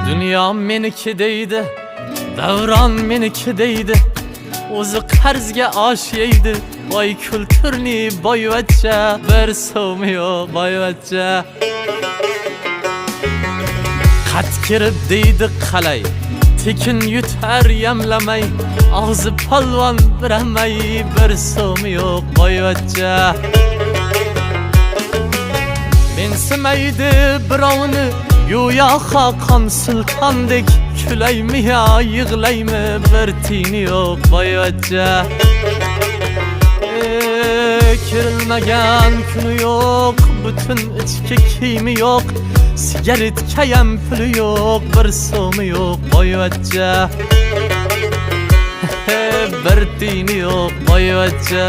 Dünya meniki deydi, davron meniki deydi, o'zi qarzga osh yeydi. Voy kulturni boyvachcha, bir so'mi yo'q boyvachcha. Qat kirib deydi qalay, tekin yutar yamlamay, og'zi polvon biramay, bir so'mi yo'q boyvachcha. Mensimaydi birovni go'yo Xoqon sultondek, kulaymi yo yig'laymi, bir tiyini yo'q boyvachcha. Kirilmagan kuni yo'q, butun ichki kiyimi yo'q, sigaretkayam puli yo'q, bir so'mi yo'q boyvachcha. Bir tiyini yo'q boyvachcha.